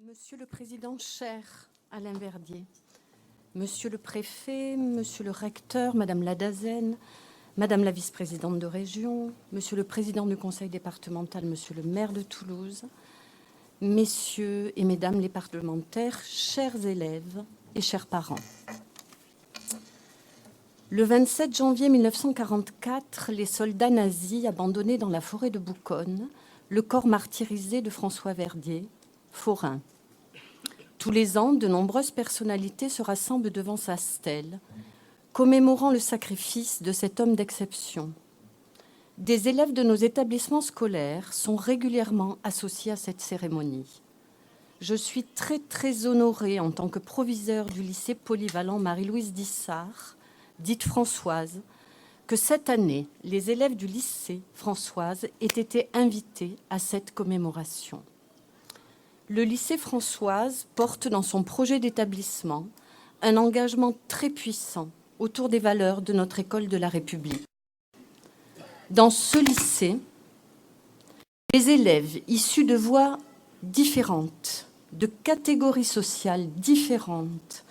Monsieur le Président, cher Alain Verdier, Monsieur le Préfet, Monsieur le Recteur, Madame la Dazen, Madame la Vice-présidente de région, Monsieur le Président du Conseil départemental, Monsieur le maire de Toulouse, Messieurs et Mesdames les parlementaires, chers élèves et chers parents. Le 27 janvier 1944, les soldats nazis abandonnaient dans la forêt de Bouconne le corps martyrisé de François Verdier, forain. Tous les ans, de nombreuses personnalités se rassemblent devant sa stèle, commémorant le sacrifice de cet homme d'exception. Des élèves de nos établissements scolaires sont régulièrement associés à cette cérémonie. Je suis très honorée en tant que proviseur du lycée polyvalent Marie-Louise Dissart, dite Françoise, que cette année, les élèves du lycée Françoise aient été invités à cette commémoration. Le lycée Françoise porte dans son projet d'établissement un engagement très puissant autour des valeurs de notre école de la République. Dans ce lycée, les élèves issus de voies différentes, de catégories sociales différentes,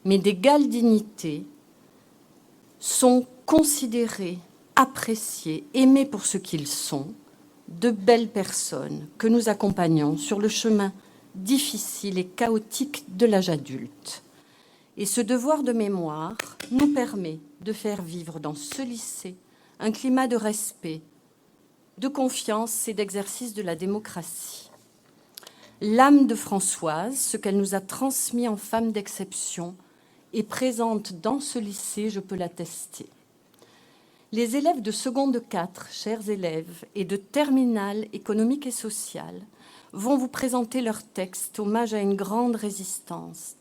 mais d'égale dignité, sont considérés, appréciés, aimés pour ce qu'ils sont, de belles personnes que nous accompagnons sur le chemin difficile et chaotique de l'âge adulte. Et ce devoir de mémoire nous permet de faire vivre dans ce lycée un climat de respect, de confiance et d'exercice de la démocratie. L'âme de Françoise, ce qu'elle nous a transmis en femme d'exception, est présente dans ce lycée, je peux l'attester. Les élèves de seconde 4, chers élèves, et de terminale économique et sociale vont vous présenter leur texte, hommage à une grande résistance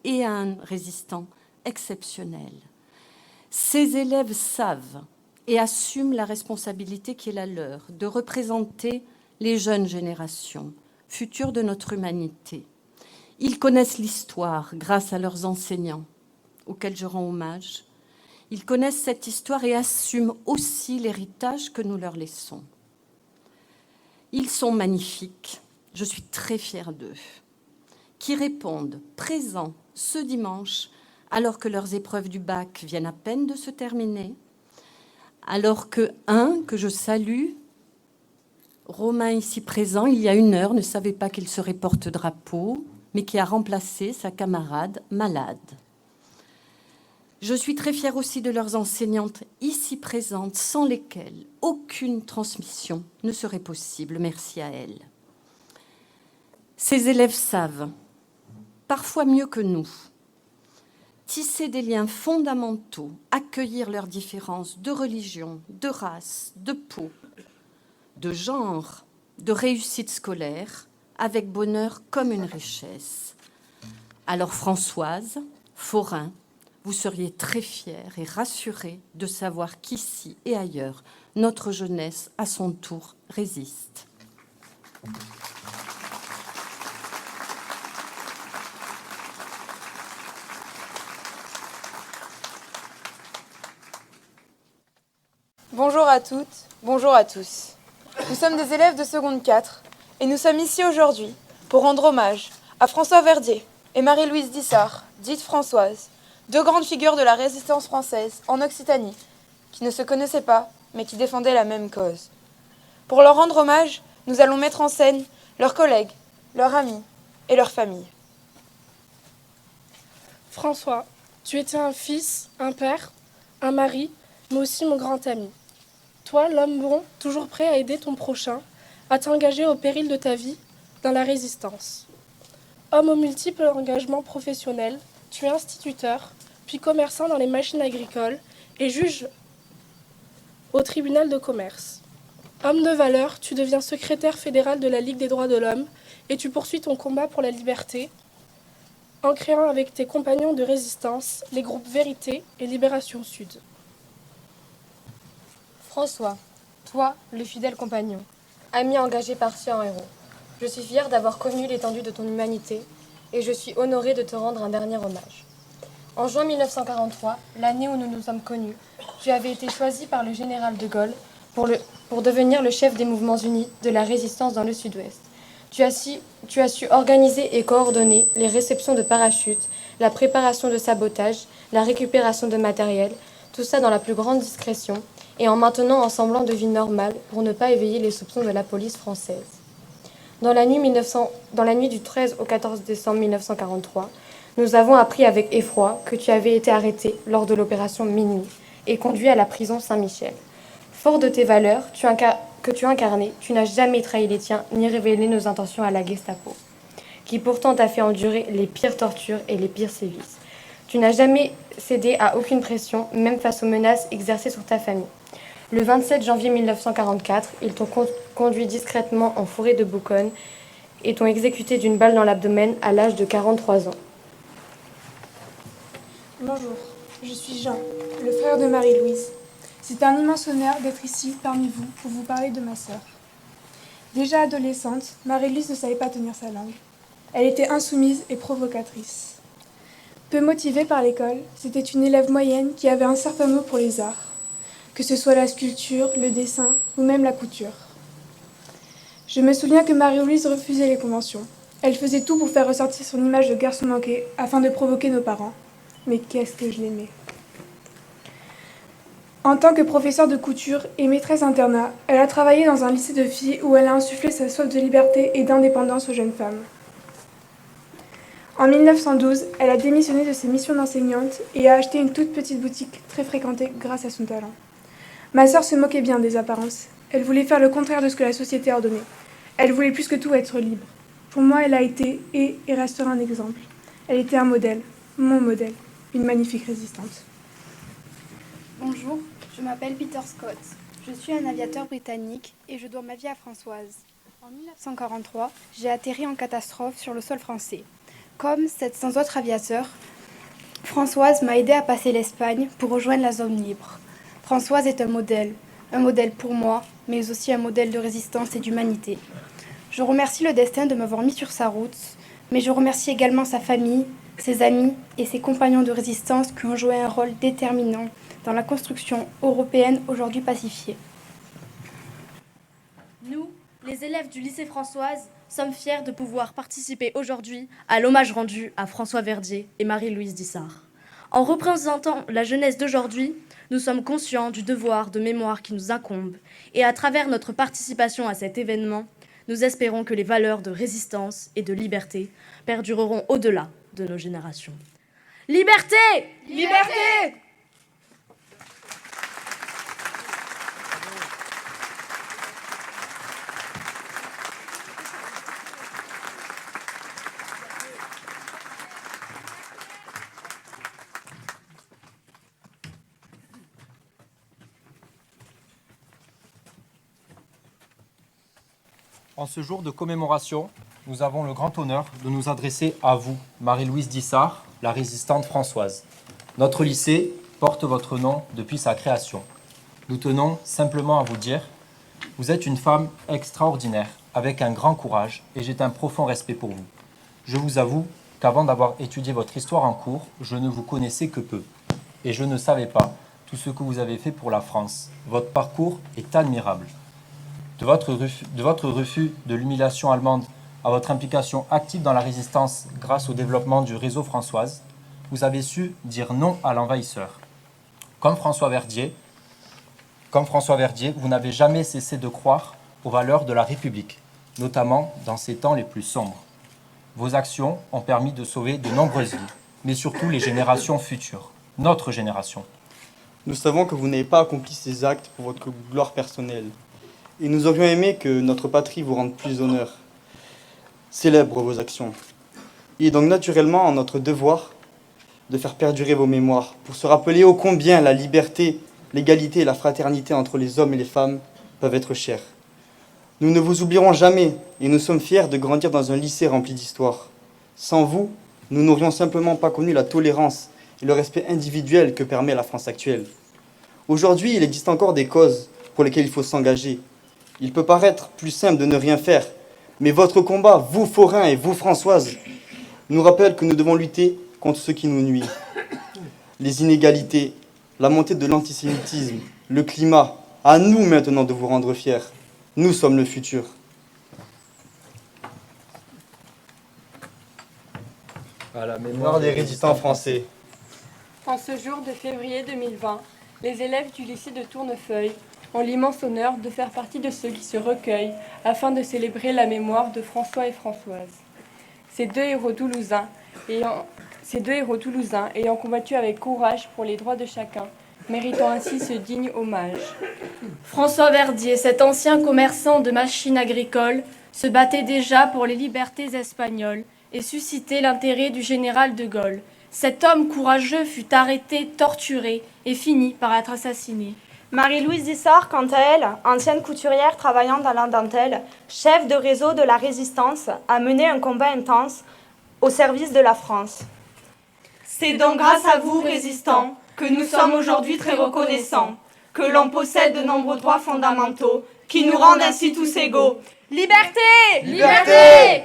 et à un résistant exceptionnel. Ces élèves savent et assument la responsabilité qui est la leur de représenter les jeunes générations, futures de notre humanité. Ils connaissent l'histoire grâce à leurs enseignants, auxquels je rends hommage. Ils connaissent cette histoire et assument aussi l'héritage que nous leur laissons. Ils sont magnifiques, je suis très fière d'eux, qui répondent présents ce dimanche alors que leurs épreuves du bac viennent à peine de se terminer, alors qu'un que je salue, Romain ici présent, il y a 1 heure, ne savait pas qu'il serait porte-drapeau, mais qui a remplacé sa camarade malade. Je suis très fière aussi de leurs enseignantes ici présentes, sans lesquelles aucune transmission ne serait possible. Merci à elles. Ces élèves savent, parfois mieux que nous, tisser des liens fondamentaux, accueillir leurs différences de religion, de race, de peau, de genre, de réussite scolaire, avec bonheur comme une richesse. Alors Françoise, forain, vous seriez très fiers et rassurés de savoir qu'ici et ailleurs, notre jeunesse, à son tour, résiste. Bonjour à toutes, bonjour à tous. Nous sommes des élèves de seconde 4 et nous sommes ici aujourd'hui pour rendre hommage à François Verdier et Marie-Louise Dissart, dite Françoise, 2 grandes figures de la résistance française en Occitanie, qui ne se connaissaient pas, mais qui défendaient la même cause. Pour leur rendre hommage, nous allons mettre en scène leurs collègues, leurs amis et leurs familles. François, tu étais un fils, un père, un mari, mais aussi mon grand ami. Toi, l'homme bon, toujours prêt à aider ton prochain, à t'engager au péril de ta vie dans la résistance. Homme aux multiples engagements professionnels, tu es instituteur, puis commerçant dans les machines agricoles et juge au tribunal de commerce. Homme de valeur, tu deviens secrétaire fédéral de la Ligue des droits de l'homme et tu poursuis ton combat pour la liberté en créant avec tes compagnons de résistance les groupes Vérité et Libération Sud. François, toi, le fidèle compagnon, ami engagé par ci en héros, je suis fière d'avoir connu l'étendue de ton humanité et je suis honorée de te rendre un dernier hommage. En juin 1943, l'année où nous nous sommes connus, tu avais été choisi par le général de Gaulle pour devenir le chef des mouvements unis de la résistance dans le Sud-Ouest. Tu as su organiser et coordonner les réceptions de parachutes, la préparation de sabotage, la récupération de matériel, tout ça dans la plus grande discrétion et en maintenant un semblant de vie normale pour ne pas éveiller les soupçons de la police française. Dans la nuit du 13 au 14 décembre 1943, nous avons appris avec effroi que tu avais été arrêté lors de l'opération Minuit et conduit à la prison Saint-Michel. Fort de tes valeurs que tu incarnais, tu n'as jamais trahi les tiens ni révélé nos intentions à la Gestapo, qui pourtant t'a fait endurer les pires tortures et les pires sévices. Tu n'as jamais cédé à aucune pression, même face aux menaces exercées sur ta famille. Le 27 janvier 1944, ils t'ont conduit discrètement en forêt de Bouconne et t'ont exécuté d'une balle dans l'abdomen à l'âge de 43 ans. Bonjour, je suis Jean, le frère de Marie-Louise. C'est un immense honneur d'être ici parmi vous pour vous parler de ma sœur. Déjà adolescente, Marie-Louise ne savait pas tenir sa langue. Elle était insoumise et provocatrice. Peu motivée par l'école, c'était une élève moyenne qui avait un certain mot pour les arts, que ce soit la sculpture, le dessin ou même la couture. Je me souviens que Marie-Louise refusait les conventions. Elle faisait tout pour faire ressortir son image de garçon manqué afin de provoquer nos parents. Mais qu'est-ce que je l'aimais. En tant que professeure de couture et maîtresse internat, elle a travaillé dans un lycée de filles où elle a insufflé sa soif de liberté et d'indépendance aux jeunes femmes. En 1912, elle a démissionné de ses missions d'enseignante et a acheté une toute petite boutique très fréquentée grâce à son talent. Ma sœur se moquait bien des apparences. Elle voulait faire le contraire de ce que la société ordonnait. Elle voulait plus que tout être libre. Pour moi, elle a été et restera un exemple. Elle était un modèle, mon modèle, une magnifique résistante. Bonjour, je m'appelle Peter Scott. Je suis un aviateur britannique et je dois ma vie à Françoise. En 1943, j'ai atterri en catastrophe sur le sol français. Comme 700 autres aviateurs, Françoise m'a aidé à passer l'Espagne pour rejoindre la zone libre. Françoise est un modèle pour moi, mais aussi un modèle de résistance et d'humanité. Je remercie le destin de m'avoir mis sur sa route, mais je remercie également sa famille, ses amis et ses compagnons de résistance qui ont joué un rôle déterminant dans la construction européenne aujourd'hui pacifiée. Nous, les élèves du lycée Françoise, sommes fiers de pouvoir participer aujourd'hui à l'hommage rendu à François Verdier et Marie-Louise Dissart. En représentant la jeunesse d'aujourd'hui, nous sommes conscients du devoir de mémoire qui nous incombe et à travers notre participation à cet événement, nous espérons que les valeurs de résistance et de liberté perdureront au-delà de nos générations. Liberté ! Liberté ! En ce jour de commémoration, nous avons le grand honneur de nous adresser à vous, Marie-Louise Dissart, la résistante françoise. Notre lycée porte votre nom depuis sa création. Nous tenons simplement à vous dire, vous êtes une femme extraordinaire, avec un grand courage, et j'ai un profond respect pour vous. Je vous avoue qu'avant d'avoir étudié votre histoire en cours, je ne vous connaissais que peu, et je ne savais pas tout ce que vous avez fait pour la France. Votre parcours est admirable. De votre refus de l'humiliation allemande à votre implication active dans la résistance grâce au développement du réseau Françoise, vous avez su dire non à l'envahisseur. Comme François Verdier, vous n'avez jamais cessé de croire aux valeurs de la République, notamment dans ces temps les plus sombres. Vos actions ont permis de sauver de nombreuses vies, mais surtout les générations futures, notre génération. Nous savons que vous n'avez pas accompli ces actes pour votre gloire personnelle. Et nous aurions aimé que notre patrie vous rende plus honneur. Célèbre vos actions. Il est donc naturellement notre devoir de faire perdurer vos mémoires, pour se rappeler ô combien la liberté, l'égalité et la fraternité entre les hommes et les femmes peuvent être chères. Nous ne vous oublierons jamais et nous sommes fiers de grandir dans un lycée rempli d'histoire. Sans vous, nous n'aurions simplement pas connu la tolérance et le respect individuel que permet la France actuelle. Aujourd'hui, il existe encore des causes pour lesquelles il faut s'engager. Il peut paraître plus simple de ne rien faire, mais votre combat, vous forains et vous Françoise, nous rappelle que nous devons lutter contre ce qui nous nuit. Les inégalités, la montée de l'antisémitisme, le climat, à nous maintenant de vous rendre fiers. Nous sommes le futur. À la Mémoire des résistants français. En ce jour de février 2020, les élèves du lycée de Tournefeuille ont l'immense honneur de faire partie de ceux qui se recueillent afin de célébrer la mémoire de François et Françoise. Ces deux héros toulousains ayant combattu avec courage pour les droits de chacun, méritant ainsi ce digne hommage. François Verdier, cet ancien commerçant de machines agricoles, se battait déjà pour les libertés espagnoles et suscitait l'intérêt du général de Gaulle. Cet homme courageux fut arrêté, torturé et finit par être assassiné. Marie-Louise Dissart, quant à elle, ancienne couturière travaillant dans la dentelle, chef de réseau de la résistance, a mené un combat intense au service de la France. C'est donc grâce à vous, résistants, que nous sommes aujourd'hui très reconnaissants, que l'on possède de nombreux droits fondamentaux qui nous rendent ainsi tous égaux. Liberté! Liberté!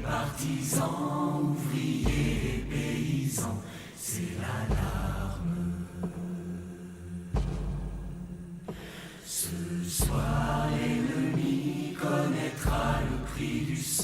Partisans, ouvriers et paysans, c'est l'alarme. Ce soir, l'ennemi connaîtra le prix du sang.